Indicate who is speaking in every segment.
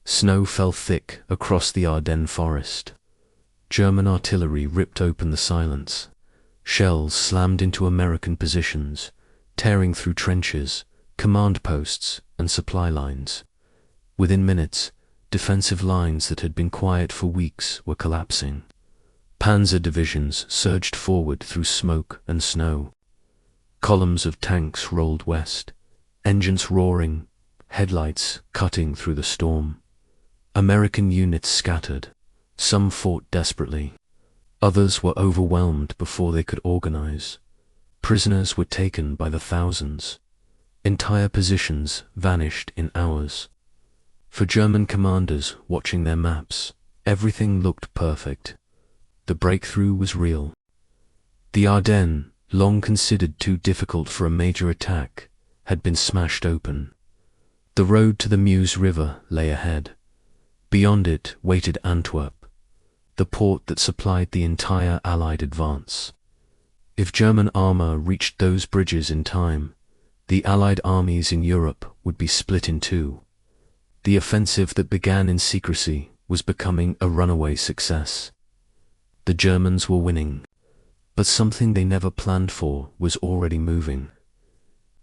Speaker 1: Snow fell thick across the Ardennes Forest. German artillery ripped open the silence. Shells slammed into American positions, tearing through trenches, command posts, and supply lines. Within minutes, defensive lines that had been quiet for weeks were collapsing. Panzer divisions surged forward through smoke and snow. Columns of tanks rolled west, engines roaring, headlights cutting through the storm. American units scattered. Some fought desperately. Others were overwhelmed before they could organize. Prisoners were taken by the thousands. Entire positions vanished in hours. For German commanders watching their maps, everything looked perfect. The breakthrough was real. The Ardennes, long considered too difficult for a major attack, had been smashed open. The road to the Meuse River lay ahead. Beyond it waited Antwerp, the port that supplied the entire Allied advance. If German armor reached those bridges in time, the Allied armies in Europe would be split in two. The offensive that began in secrecy was becoming a runaway success. The Germans were winning, but something they never planned for was already moving.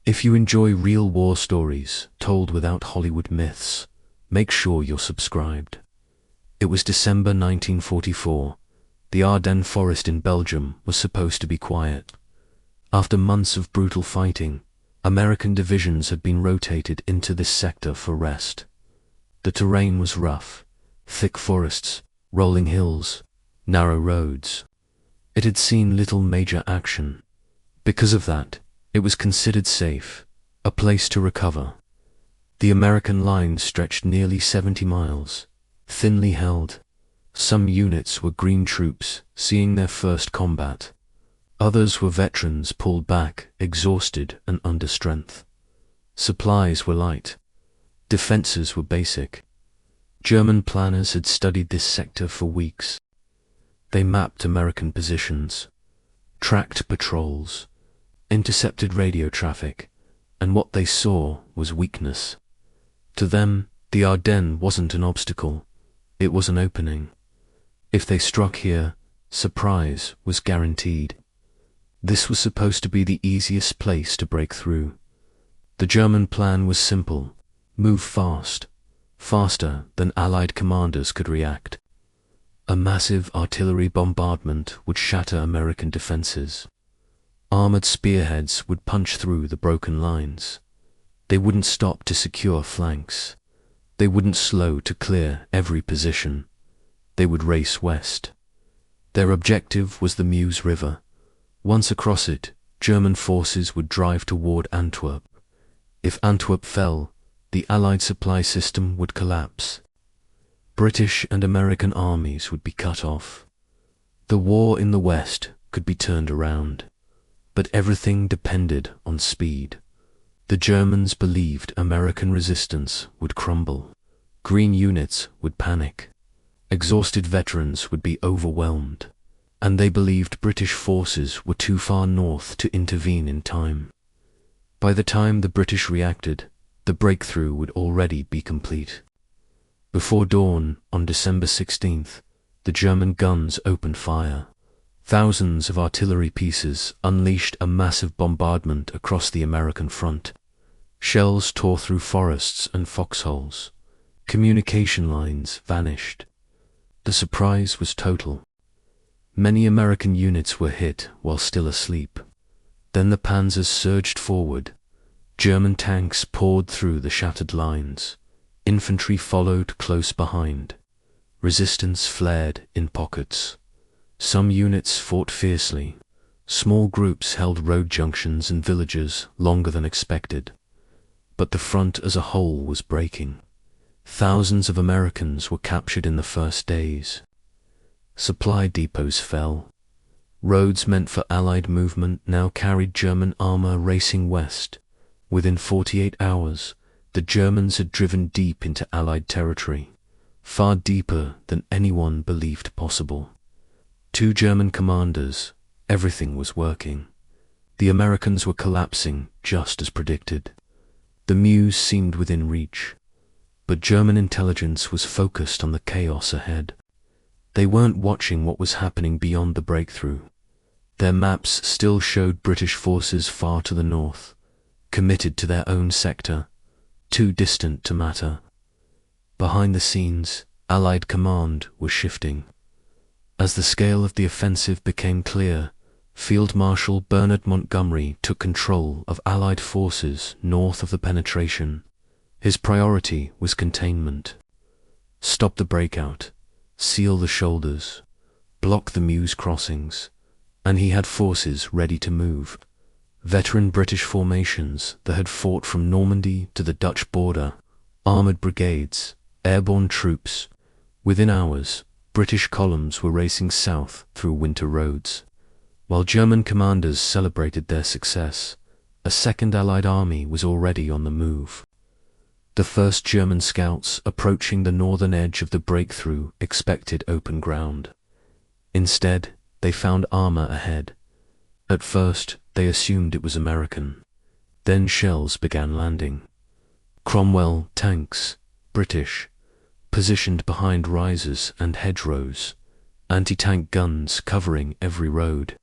Speaker 1: If you enjoy real war stories told without Hollywood myths, make sure you're subscribed. It was December 1944. The Ardennes Forest in Belgium was supposed to be quiet. After months of brutal fighting, American divisions had been rotated into this sector for rest. The terrain was rough, thick forests, rolling hills, narrow roads. It had seen little major action. Because of that, it was considered safe, a place to recover. The American line stretched nearly 70 miles, thinly held. Some units were green troops seeing their first combat. Others were veterans pulled back, exhausted and under strength. Supplies were light. Defenses were basic. German planners had studied this sector for weeks. They mapped American positions, tracked patrols, intercepted radio traffic, and what they saw was weakness. To them, the Ardennes wasn't an obstacle, it was an opening. If they struck here, surprise was guaranteed. This was supposed to be the easiest place to break through. The German plan was simple: move fast, faster than Allied commanders could react. A massive artillery bombardment would shatter American defenses. Armored spearheads would punch through the broken lines. They wouldn't stop to secure flanks. They wouldn't slow to clear every position. They would race west. Their objective was the Meuse River. Once across it, German forces would drive toward Antwerp. If Antwerp fell, the Allied supply system would collapse. British and American armies would be cut off. The war in the West could be turned around, but everything depended on speed. The Germans believed American resistance would crumble. Green units would panic. Exhausted veterans would be overwhelmed, and they believed British forces were too far north to intervene in time. By the time the British reacted, the breakthrough would already be complete. Before dawn on December 16th, the German guns opened fire. Thousands of artillery pieces unleashed a massive bombardment across the American front. Shells tore through forests and foxholes. Communication lines vanished. The surprise was total. Many American units were hit while still asleep. Then the panzers surged forward. German tanks poured through the shattered lines. Infantry followed close behind. Resistance flared in pockets. Some units fought fiercely. Small groups held road junctions and villages longer than expected. But the front as a whole was breaking. Thousands of Americans were captured in the first days. Supply depots fell. Roads meant for Allied movement now carried German armor racing west. Within 48 hours, the Germans had driven deep into Allied territory, far deeper than anyone believed possible. 2 German commanders, everything was working. The Americans were collapsing just as predicted. The Meuse seemed within reach. but German intelligence was focused on the chaos ahead. They weren't watching what was happening beyond the breakthrough. Their maps still showed British forces far to the north, committed to their own sector, too distant to matter. Behind the scenes, Allied command was shifting. As the scale of the offensive became clear, Field Marshal Bernard Montgomery took control of Allied forces north of the penetration. His priority was containment. Stop the breakout, seal the shoulders, block the Meuse crossings, and he had forces ready to move. Veteran British formations that had fought from Normandy to the Dutch border, armoured brigades, airborne troops. Within hours, British columns were racing south through winter roads. While German commanders celebrated their success, a second Allied army was already on the move. The first German scouts approaching the northern edge of the breakthrough expected open ground. Instead, they found armor ahead. At first, they assumed it was American. Then shells began landing. Cromwell tanks, British, positioned behind risers and hedgerows, anti-tank guns covering every road.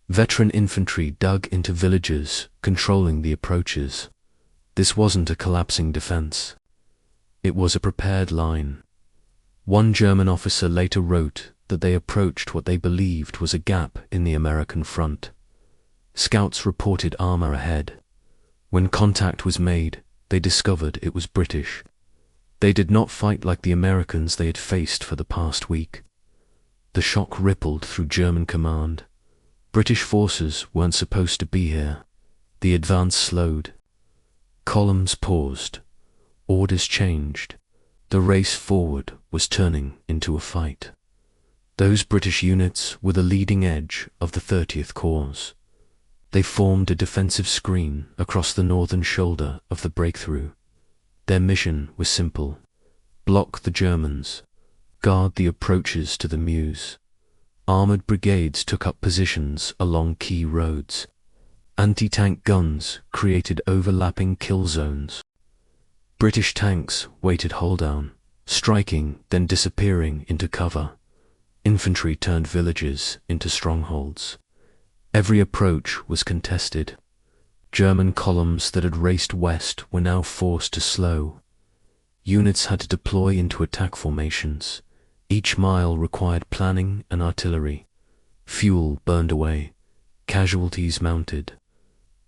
Speaker 1: Veteran infantry dug into villages, controlling the approaches. This wasn't a collapsing defense. It was a prepared line. One German officer later wrote that they approached what they believed was a gap in the American front. Scouts reported armor ahead. When contact was made, they discovered it was British. They did not fight like the Americans they had faced for the past week. The shock rippled through German command. British forces weren't supposed to be here. The advance slowed. Columns paused. Orders changed. The race forward was turning into a fight. Those British units were the leading edge of the 30th Corps. They formed a defensive screen across the northern shoulder of the breakthrough. Their mission was simple: block the Germans, guard the approaches to the Meuse. Armoured brigades took up positions along key roads. Anti-tank guns created overlapping kill zones. British tanks waited hold-down, striking then disappearing into cover. Infantry turned villages into strongholds. Every approach was contested. German columns that had raced west were now forced to slow. Units had to deploy into attack formations. Each mile required planning and artillery. Fuel burned away. Casualties mounted.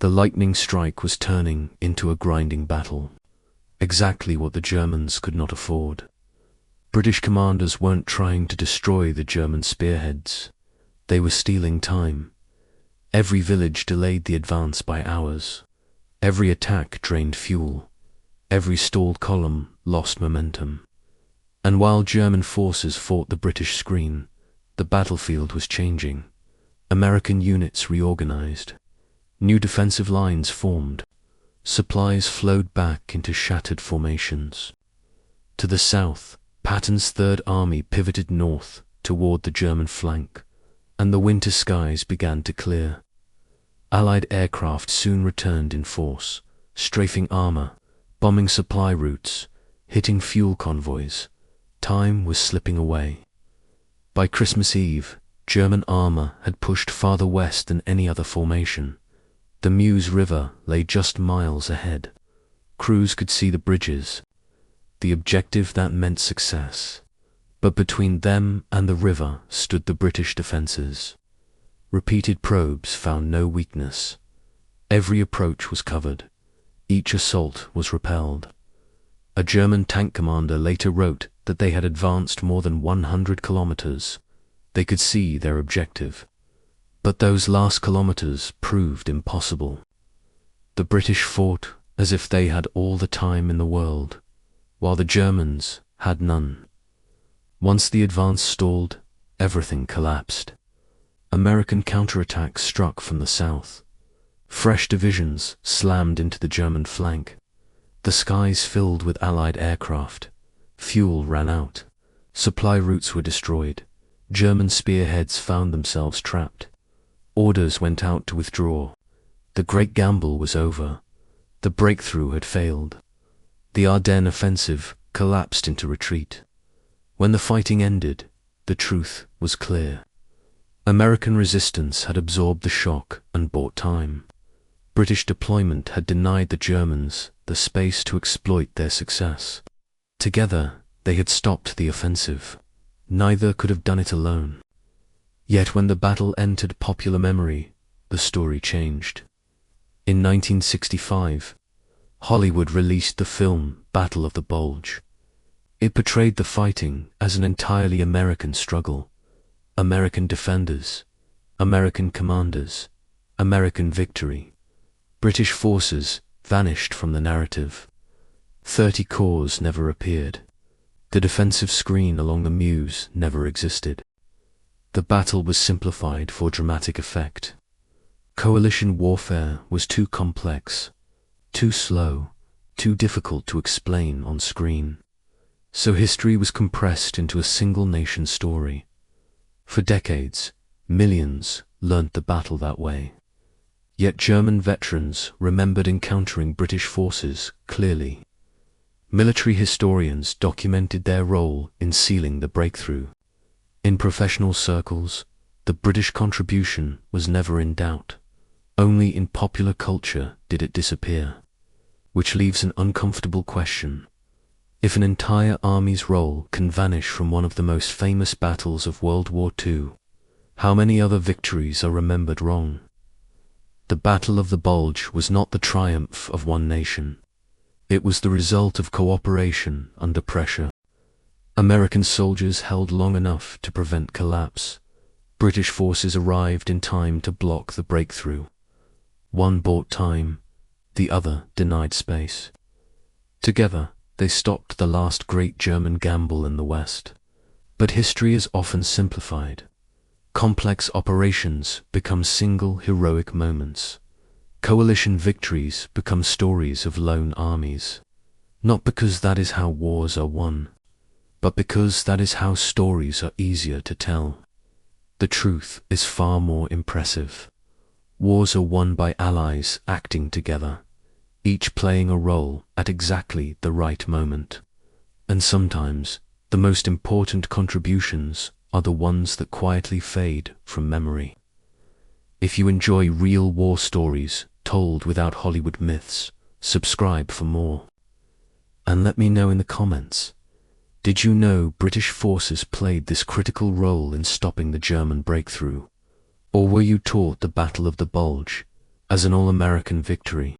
Speaker 1: The lightning strike was turning into a grinding battle. Exactly what the Germans could not afford. British commanders weren't trying to destroy the German spearheads. They were stealing time. Every village delayed the advance by hours. Every attack drained fuel. Every stalled column lost momentum. And while German forces fought the British screen, the battlefield was changing. American units reorganized. New defensive lines formed. Supplies flowed back into shattered formations. To the south, Patton's Third Army pivoted north toward the German flank, and the winter skies began to clear. Allied aircraft soon returned in force, strafing armor, bombing supply routes, hitting fuel convoys. Time was slipping away. By Christmas Eve, German armor had pushed farther west than any other formation. The Meuse River lay just miles ahead. Crews could see the bridges. The objective that meant success. But between them and the river stood the British defenses. Repeated probes found no weakness. Every approach was covered. Each assault was repelled. A German tank commander later wrote that they had advanced more than 100 kilometers. They could see their objective. But those last kilometers proved impossible. The British fought as if they had all the time in the world, while the Germans had none. Once the advance stalled, everything collapsed. American counterattacks struck from the south. Fresh divisions slammed into the German flank. The skies filled with Allied aircraft. Fuel ran out. Supply routes were destroyed. German spearheads found themselves trapped. Orders went out to withdraw. The great gamble was over. The breakthrough had failed. The Ardennes offensive collapsed into retreat. When the fighting ended, the truth was clear. American resistance had absorbed the shock and bought time. British deployment had denied the Germans the space to exploit their success. Together, they had stopped the offensive. Neither could have done it alone. Yet when the battle entered popular memory, the story changed. In 1965, Hollywood released the film Battle of the Bulge. It portrayed the fighting as an entirely American struggle. American defenders, American commanders, American victory. British forces vanished from the narrative. 30 corps never appeared. The defensive screen along the Meuse never existed. The battle was simplified for dramatic effect. Coalition warfare was too complex, too slow, too difficult to explain on screen. So history was compressed into a single nation story. For decades, millions learnt the battle that way. Yet German veterans remembered encountering British forces clearly. Military historians documented their role in sealing the breakthrough. In professional circles, the British contribution was never in doubt. Only in popular culture did it disappear. Which leaves an uncomfortable question. If an entire army's role can vanish from one of the most famous battles of World War II, how many other victories are remembered wrong? The Battle of the Bulge was not the triumph of one nation. It was the result of cooperation under pressure. American soldiers held long enough to prevent collapse. British forces arrived in time to block the breakthrough. One bought time, the other denied space. Together, they stopped the last great German gamble in the West. But history is often simplified. Complex operations become single heroic moments. Coalition victories become stories of lone armies. Not because that is how wars are won, but because that is how stories are easier to tell. The truth is far more impressive. Wars are won by allies acting together, each playing a role at exactly the right moment. And sometimes, the most important contributions are the ones that quietly fade from memory. If you enjoy real war stories told without Hollywood myths, subscribe for more. And let me know in the comments, did you know British forces played this critical role in stopping the German breakthrough? Or were you taught the Battle of the Bulge as an all-American victory?